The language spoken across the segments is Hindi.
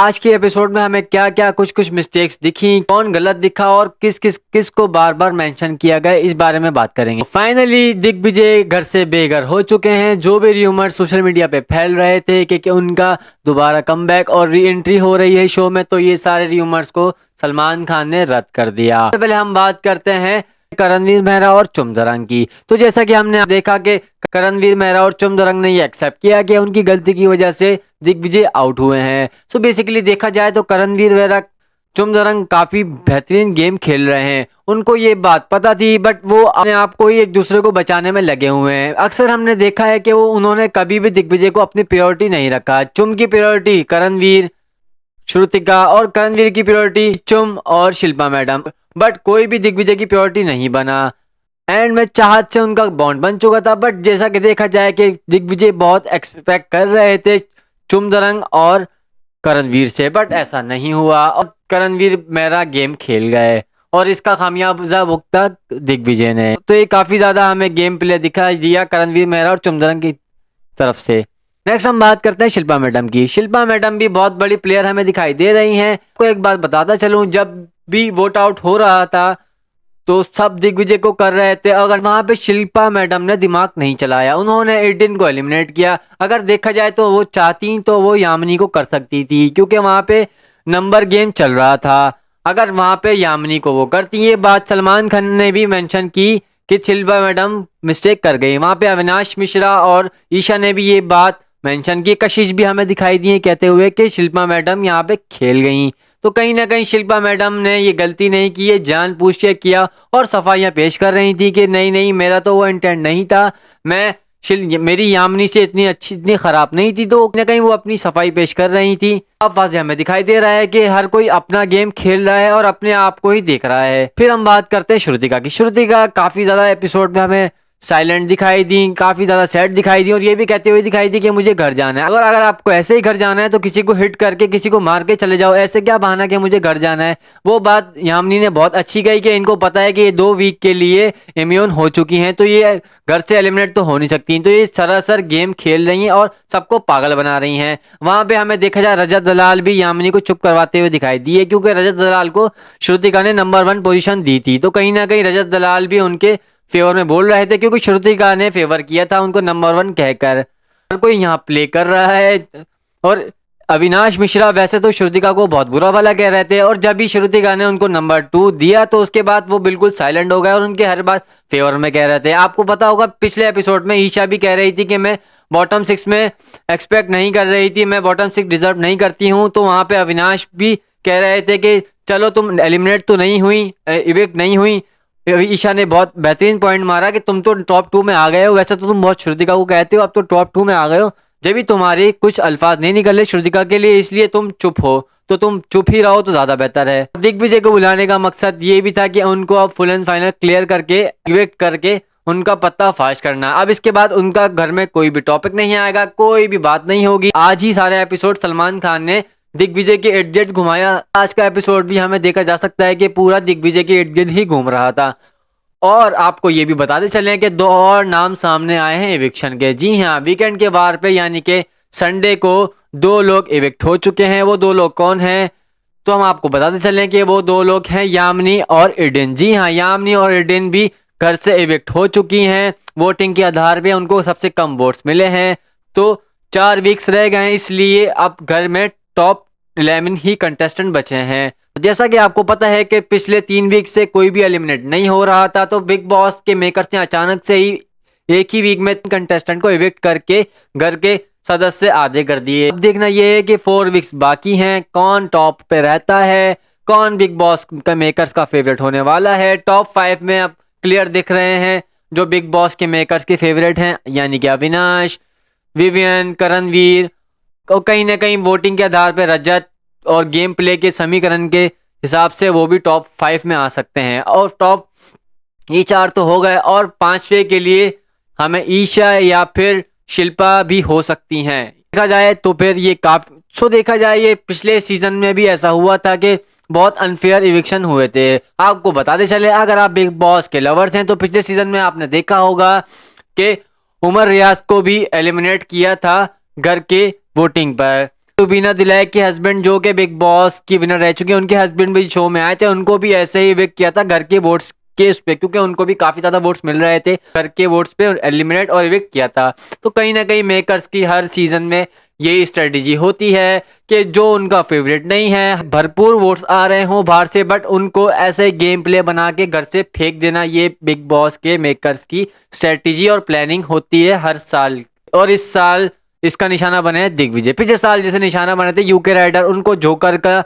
आज के एपिसोड में हमें क्या क्या कुछ कुछ मिस्टेक्स दिखी, कौन गलत दिखा और किस को बार बार मेंशन किया गया, इस बारे में बात करेंगे। फाइनली दिग्विजय घर से बेघर हो चुके हैं। जो भी र्यूमर सोशल मीडिया पे फैल रहे थे कि उनका दोबारा कमबैक और री एंट्री हो रही है शो में, तो ये सारे र्यूमर्स को सलमान खान ने रद्द कर दिया। सबसे पहले हम बात करते हैं करणवीर मेहरा और चुमदरंग की। तो जैसा कि हमने देखा कि करणवीर मेहरा और चुमदरंग ने ये एक्सेप्ट किया कि उनकी गलती की वजह से दिग्विजय आउट हुए हैं। सो बेसिकली देखा जाए तो करणवीर मेहरा चुमदरंग काफी बेहतरीन गेम खेल रहे हैं। उनको ये बात पता थी, बट वो अपने आप को ही एक दूसरे को बचाने में लगे हुए हैं। अक्सर हमने देखा है कि वो उन्होंने कभी भी दिग्विजय को अपनी प्रायोरिटी नहीं रखा। चुम की प्रायोरिटी करणवीर, श्रुतिका, और करणवीर की प्रायोरिटी चुम और शिल्पा मैडम, बट कोई भी दिग्विजय की प्रायोरिटी नहीं बना। एंड में चाहत से उनका बॉन्ड बन चुका था, बट जैसा कि देखा जाए कि दिग्विजय बहुत एक्सपेक्ट कर रहे थे चुमदरंग और करणवीर से, बट ऐसा नहीं हुआ और करणवीर मेरा गेम खेल गए और इसका खामियाजा भुगता दिग्विजय ने। तो ये काफी ज्यादा हमें गेम प्ले दिखाई दिया करणवीर मेहरा और चुमदरंग की तरफ से। नेक्स्ट हम बात करते हैं शिल्पा मैडम की। शिल्पा मैडम भी बहुत बड़ी प्लेयर हमें दिखाई दे रही हैं। को एक बात बताता चलूं, जब भी वोट आउट हो रहा था तो सब दिग्विजय को कर रहे थे, अगर वहां पे शिल्पा मैडम ने दिमाग नहीं चलाया, उन्होंने एडिन को एलिमिनेट किया। अगर देखा जाए तो वो चाहती तो वो यामिनी को कर सकती थी, क्योंकि वहां पे नंबर गेम चल रहा था। अगर वहां पे यामिनी को वो करती, ये बात सलमान खान ने भी मेंशन की कि शिल्पा मैडम मिस्टेक कर गई। वहां पे अविनाश मिश्रा और ईशा ने भी ये बात मेंशन की। कशिश भी हमें दिखाई दिए कहते हुए कि शिल्पा मैडम यहाँ पे खेल गई। तो कहीं ना कहीं शिल्पा मैडम ने ये गलती नहीं की, ये जानबूझ के किया और सफाइयां पेश कर रही थी कि नहीं नहीं, मेरा तो वो इंटेंट नहीं था, मैं मेरी यामिनी से इतनी अच्छी इतनी खराब नहीं थी। तो कहीं ना कहीं वो अपनी सफाई पेश कर रही थी। अब वाज़े हमें दिखाई दे रहा है कि हर कोई अपना गेम खेल रहा है और अपने आप को ही देख रहा है। फिर हम बात करते हैं श्रुतिका की। श्रुतिका काफी ज्यादा एपिसोड में हमें साइलेंट दिखाई दी, काफी ज्यादा सैड दिखाई दी और ये भी कहते हुए दिखाई दी कि मुझे घर जाना है। अगर अगर आपको ऐसे ही घर जाना है तो किसी को हिट करके किसी को मार के चले जाओ, ऐसे क्या बहाना कि मुझे घर जाना है। वो बात यामिनी ने बहुत अच्छी कही कि इनको पता है कि ये 2 वीक के लिए इम्यून हो चुकी हैं, तो ये घर से एलिमिनेट तो हो नहीं सकती। तो ये सरासर गेम खेल रही हैं और सबको पागल बना रही हैं। वहां पे हमें देखा जाए रजत दलाल भी यामिनी को चुप करवाते हुए दिखाई दिए, क्योंकि रजत दलाल को श्रुतिका ने नंबर 1 पोजीशन दी थी। तो कहीं ना कहीं रजत दलाल भी उनके फेवर में बोल रहे थे, क्योंकि श्रुतिका ने फेवर किया था उनको नंबर 1 कहकर। हर कोई यहाँ प्ले कर रहा है। और अविनाश मिश्रा वैसे तो श्रुतिका को बहुत बुरा भला कह रहे थे, और जब भी श्रुतिका ने उनको नंबर 2 दिया तो उसके बाद वो बिल्कुल साइलेंट हो गए और उनके हर बात फेवर में कह रहे थे। आपको पता होगा पिछले एपिसोड में ईशा भी कह रही थी कि मैं बॉटम 6 में एक्सपेक्ट नहीं कर रही थी, मैं बॉटम 6 डिजर्व नहीं करती हूँ। तो वहां पे अविनाश भी कह रहे थे कि चलो तुम एलिमिनेट तो नहीं हुई, इविक्ट नहीं हुई। ईशा ने बहुत बेहतरीन पॉइंट मारा कि तुम तो टॉप 2 में आ गए हो, वैसे तो तुम बहुत श्रुतिका को कहते हो, अब तो टॉप 2 में आ गए हो। जब भी तुम्हारे कुछ अल्फाज नहीं निकले श्रुतिका के लिए, इसलिए तुम चुप हो, तो तुम चुप ही रहो तो ज्यादा बेहतर है। दिग्विजय को बुलाने का मकसद ये भी था कि उनको अब फुल एंड फाइनल क्लियर करके इविक्ट करके उनका पत्ता फाश करना। अब इसके बाद उनका घर में कोई भी टॉपिक नहीं आएगा, कोई भी बात नहीं होगी। आज ही सारे एपिसोड सलमान खान ने दिग्विजय के इर्द गिर्द घुमाया। आज का एपिसोड भी हमें देखा जा सकता है कि पूरा दिग्विजय के इर्द गिर्द ही घूम रहा था। और आपको ये भी बताते चले कि 2 और नाम सामने आए हैं इविक्शन के। जी हाँ, वीकेंड के वार पे यानी कि संडे को 2 लोग इविक्ट हो चुके हैं। वो 2 लोग कौन हैं? तो हम आपको बताते चलें कि वो 2 लोग हैं यामिनी और इडिन। जी हाँ, यामिनी और इडिन भी घर से इविक्ट हो चुकी हैं। वोटिंग के आधार पे उनको सबसे कम वोट्स मिले हैं। तो 4 वीक्स रह गए हैं, इसलिए अब घर में टॉप 11 ही कंटेस्टेंट बचे हैं। जैसा कि आपको पता है कि पिछले 3 वीक से कोई भी एलिमिनेट नहीं हो रहा था, तो बिग बॉस के मेकर्स ने अचानक से ही एक ही वीक में कंटेस्टेंट को इविक्ट करके घर के सदस्य आधे कर दिए। अब देखना यह है कि 4 वीक्स बाकी हैं, कौन टॉप पे रहता है, कौन बिग बॉस का मेकर्स का फेवरेट होने वाला है। टॉप 5 में अब क्लियर दिख रहे हैं जो बिग बॉस के मेकर्स के फेवरेट हैं, यानी कि अविनाश, विवियन, करणवीर, और कहीं ना कहीं वोटिंग के आधार पर रजत और गेम प्ले के समीकरण के हिसाब से वो भी टॉप 5 में आ सकते हैं। और टॉप ये 4 तो हो गए, और 5वें के लिए हमें ईशा या फिर शिल्पा भी हो सकती हैं। देखा जाए तो फिर ये देखा जाए ये पिछले सीजन में भी ऐसा हुआ था कि बहुत अनफेयर इविक्शन हुए थे। आपको बताते चले, अगर आप बिग बॉस के लवर्स हैं तो पिछले सीजन में आपने देखा होगा कि उमर रियाज को भी एलिमिनेट किया था घर के वोटिंग पर। रुबीना दिलाइक के हस्बैंड जो कि बिग बॉस की विनर रह चुके हैं, उनके हस्बैंड भी शो में आए थे, उनको भी ऐसे ही विक किया था घर के वोट्स के उस पे, क्योंकि उनको भी काफी ज्यादा वोट्स मिल रहे थे घर के वोट्स पे, एलिमिनेट और विक किया था। तो कहीं ना कहीं मेकर्स की हर सीजन में यही स्ट्रेटेजी होती है कि जो उनका फेवरेट नहीं है, भरपूर वोट्स आ रहे हों बाहर से, बट उनको ऐसे गेम प्ले बना के घर से फेंक देना, ये बिग बॉस के मेकर्स की स्ट्रेटेजी और प्लानिंग होती है हर साल। और इस साल इसका निशाना बने हैं दिग्विजय। पिछले साल जैसे निशाना बने थे यूके राइडर, उनको जोकर का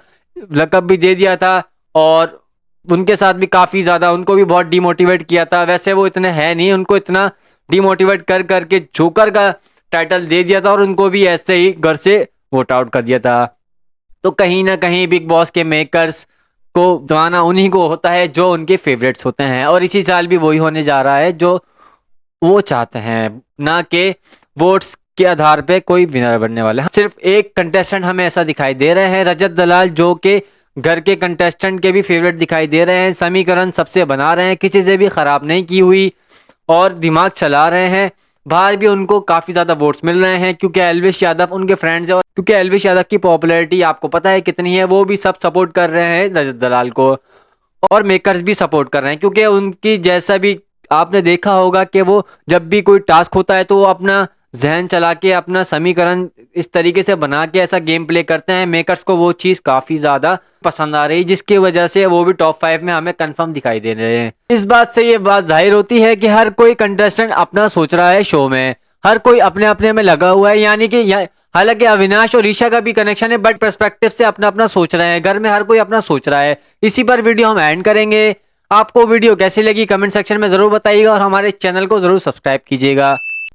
लकब भी दे दिया था और उनके साथ भी काफी ज्यादा उनको भी बहुत डिमोटिवेट किया था। वैसे वो इतने है नहीं, उनको इतना डिमोटिवेट कर करके जोकर का टाइटल दे दिया था और उनको भी ऐसे ही घर से वोट आउट कर दिया था। तो कहीं ना कहीं बिग बॉस के मेकर्स को दबाना उन्हीं को होता है जो उनके फेवरेट्स होते हैं, और इसी साल भी वही होने जा रहा है जो वो चाहते हैं, ना कि वोट्स के आधार पे कोई विनर बनने वाला है। सिर्फ एक कंटेस्टेंट हमें ऐसा दिखाई दे रहे हैं, रजत दलाल, जो कि घर के कंटेस्टेंट के भी फेवरेट दिखाई दे रहे हैं, समीकरण सबसे बना रहे हैं, किसी से भी खराब नहीं की हुई और दिमाग चला रहे हैं। बाहर भी उनको काफी ज्यादा वोट्स मिल रहे हैं क्योंकि एल्विश यादव उनके फ्रेंड्स है, और क्योंकि एल्विश यादव की पॉपुलैरिटी आपको पता है कितनी है, वो भी सब सपोर्ट कर रहे हैं रजत दलाल को, और मेकर्स भी सपोर्ट कर रहे हैं क्योंकि उनकी जैसा भी आपने देखा होगा कि वो जब भी कोई टास्क होता है तो वो अपना जहन चला के अपना समीकरण इस तरीके से बना के ऐसा गेम प्ले करते हैं। मेकर्स को वो चीज़ काफ़ी ज़्यादा पसंद आ रही है, जिसकी वजह से वो भी टॉप 5 में हमें कंफर्म दिखाई दे रहे हैं। इस बात से ये बात जाहिर होती है कि हर कोई कंटेस्टेंट अपना सोच रहा है शो में, हर कोई अपने अपने में लगा हुआ है, यानी कि हालांकि अविनाश और ईशा का भी कनेक्शन है, बट पर्सपेक्टिव से अपना अपना सोच रहे हैं, घर में हर कोई अपना सोच रहा है। इसी पर वीडियो हम एंड करेंगे। आपको वीडियो कैसी लगी कमेंट सेक्शन में जरूर बताइएगा और हमारे चैनल को जरूर सब्सक्राइब कीजिएगा।